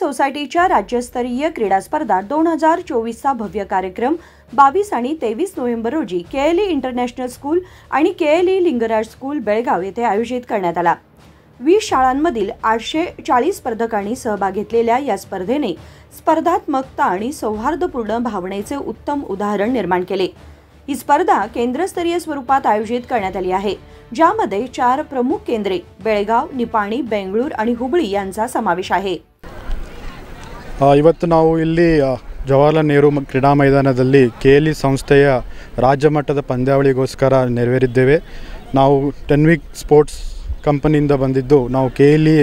सोसायटीच्या राज्यस्तरीय क्रीडा स्पर्धा 2024चा भव्य कार्यक्रम 22 आणि 23 नोव्हेंबर रोजी केएलई इंटरनॅशनल स्कूल आणि केएलई लिंगराज स्कूल बेळगाव येथे आयोजित करण्यात आला। 20 शाळांमधील 840 स्पर्धकांनी सहभाग घेतलेल्या या स्पर्धेने स्पर्धात्मकता आणि सौहार्दपूर्ण भावनेचे उत्तम उदाहरण निर्माण केले। ही स्पर्धा केंद्रस्तरीय स्वरूपात आयोजित करण्यात आली आहे, ज्यामध्ये 4 प्रमुख केंद्रे बेळगाव, निपाणी, बेंगळूर आणि हुबळी यांचा समावेश आहे। ಇವತ್ತು ನಾವು ಇಲ್ಲಿ ಜವಾಹರಲಾಲ್ ನೆಹರು ಕ್ರೀಡಾ ಮೈದಾನದಲ್ಲಿ ಕೆಎಲ್ಇ ಸಂಸ್ಥೆಯ ರಾಜ್ಯ ಮಟ್ಟದ ಪಂದ್ಯಾವಳಿಗೋಸ್ಕರ ನೆರವೇರಿದ್ದೇವೆ। ನಾವು 10 ವೀಕ್ ಸ್ಪೋರ್ಟ್ಸ್ ಕಂಪನಿಯಿಂದ ಬಂದಿದ್ದು ನಾವು ಕೆಎಲ್ಇ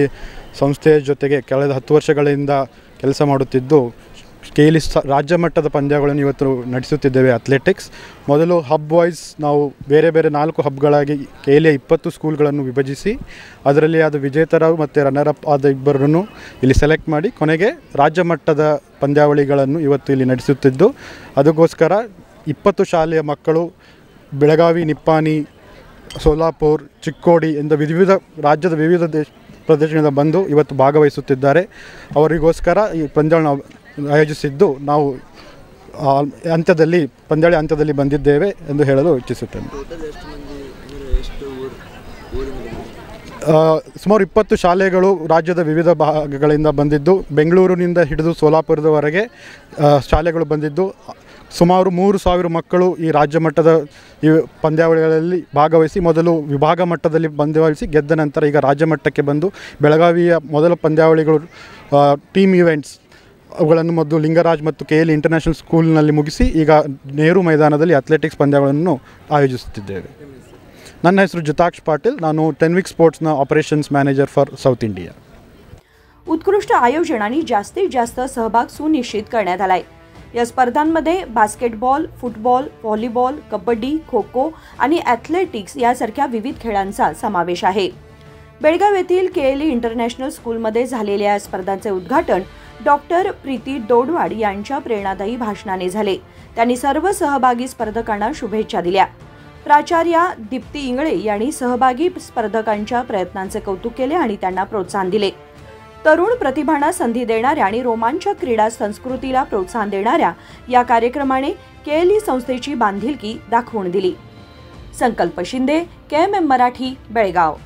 ಸಂಸ್ಥೆಯ ಜೊತೆಗೆ ಕಳೆದ 10 ವರ್ಷಗಳಿಂದ ಕೆಲಸ ಮಾಡುತ್ತಿದ್ದು ಕೆಎಲ್ಇ ರಾಜ್ಯ ಮಟ್ಟದ ಪಂದ್ಯಗಳನ್ನು ಇವತ್ತು ನಡೆಸುತ್ತಿದ್ದೇವೆ। ಅಥ್ಲೆಟಿಕ್ಸ್ ಮೊದಲು ಹಬ್ ವೈಸ್ ನಾವು ಬೇರೆ ಬೇರೆ 4 ಹಬ್ಗಳಾಗಿ ಕೆಎಲ್ಇ 20 ಸ್ಕೂಲ್ಗಳನ್ನು ವಿಭಜಿಸಿ ಅದರಲ್ಲಿ ಅದು ವಿಜೇತರ ಮತ್ತು ರನ್ನರ್ ಅಪ್ ಆದ ಇಬ್ಬರನ್ನು ಇಲ್ಲಿ ಸೆಲೆಕ್ಟ್ ಮಾಡಿ ಕೊನೆಗೆ ರಾಜ್ಯ ಮಟ್ಟದ ಪಂದ್ಯಾವಳಿಗಳನ್ನು ಇವತ್ತು ಇಲ್ಲಿ ನಡೆಸುತ್ತಿದ್ದು ಅದಕ್ಕೋಸ್ಕರ 20 ಶಾಲೆಯ ಮಕ್ಕಳು ಬೆಳಗಾವಿ, ನಿಪ್ಪಾಣಿ, ಸೋಲಾಪುರ, ಚಿಕ್ಕೋಡಿ ಎಂದ ವಿವಿಧ ರಾಜ್ಯದ ವಿವಿಧ ಪ್ರದೇಶದಿಂದ ಬಂದು ಇವತ್ತು ಭಾಗವಹಿಸುತ್ತಿದ್ದಾರೆ। ಅವರಿಗೋಸ್ಕರ ಈ ಪಂದ್ಯಗಳನ್ನು ಆಯೋಜಿಸಿದ್ದು ನಾವು ಪಂದ್ಯಾವಳಿ ಹಂತದಲ್ಲಿ ಬಂದಿದ್ದೇವೆ ಎಂದು ಹೇಳಲು ಇಚ್ಛಿಸುತ್ತೇನೆ। ಸುಮಾರು 20 ಶಾಲೆಗಳು ರಾಜ್ಯದ ವಿವಿಧ ಭಾಗಗಳಿಂದ ಬಂದಿದ್ದು ಬೆಂಗಳೂರಿನಿಂದ ಹಿಡಿದು ಸೋಲಾಪುರದವರೆಗೆ ಶಾಲೆಗಳು ಬಂದಿದ್ದು ಸುಮಾರು 3000 ಮಕ್ಕಳು ಈ ರಾಜ್ಯ ಮಟ್ಟದ ಈ ಪಂದ್ಯಾವಳಿಗಳಲ್ಲಿ ಭಾಗವಹಿಸಿ ಮೊದಲು ವಿಭಾಗ ಮಟ್ಟದಲ್ಲಿ ಭಾಗವಹಿಸಿ ಗೆದ್ದ ನಂತರ ಈಗ ರಾಜ್ಯ ಮಟ್ಟಕ್ಕೆ ಬಂದು ಬೆಳಗಾವಿಯ ಮೊದಲ ಪಂದ್ಯಾವಳಿಗಳು ಟೀಮ್ ಇವೆಂಟ್ಸ್ ಅವುಗಳನ್ನು ಮೊದಲು ಲಿಂಗರಾಜ್ ಮತ್ತು ಕೆಎಲ್ಇ ಇಂಟರ್ನ್ಯಾಷನಲ್ ಸ್ಕೂಲ್ನಲ್ಲಿ ಮುಗಿಸಿ ಈಗ ನೆಹರು ಮೈದಾನದಲ್ಲಿ ಅಥ್ಲೆಟಿಕ್ಸ್ ಪಂದ್ಯಗಳನ್ನು ಆಯೋಜಿಸುತ್ತಿದ್ದೇವೆ। ನನ್ನ ಹೆಸರು ಜಿತಾಕ್ಷ್ ಪಾಟೀಲ್, ನಾನು 10 ವೀಕ್ स्पोर्ट्सना operations manager for south India. उत्कृष्ट आयोजन आणि जास्तीत जास्त सहभाग सुनिश्चित करण्यात आलाय। या स्पर्धांमध्ये basketball, football, volleyball, kabaddi, kho-kho आणि ॲथलेटिक्स यासारख्या विविध खेळांचा समावेश आहे। बेळगाव येथील केएलई इंटरनॅशनल स्कूलमध्ये झालेल्या या स्पर्धांचे उद्घाटन डॉक्टर प्रीती डोडवाड यांच्या प्रेरणादायी भाषणाने झाले। त्यांनी सर्व सहभागी स्पर्धकांना शुभेच्छा दिल्या। प्राचार्या दीप्ती इंगळे यांनी सहभागी स्पर्धकांच्या प्रयत्नांचे कौतुक केले आणि त्यांना प्रोत्साहन दिले। तरुण प्रतिभांना संधी देणाऱ्या आणि रोमांचक क्रीडा संस्कृतीला प्रोत्साहन देणाऱ्या या कार्यक्रमाने केएलई संस्थेची बांधिलकी दाखवून दिली। संकल्प शिंदे, केएमएम मराठी, बेळगाव।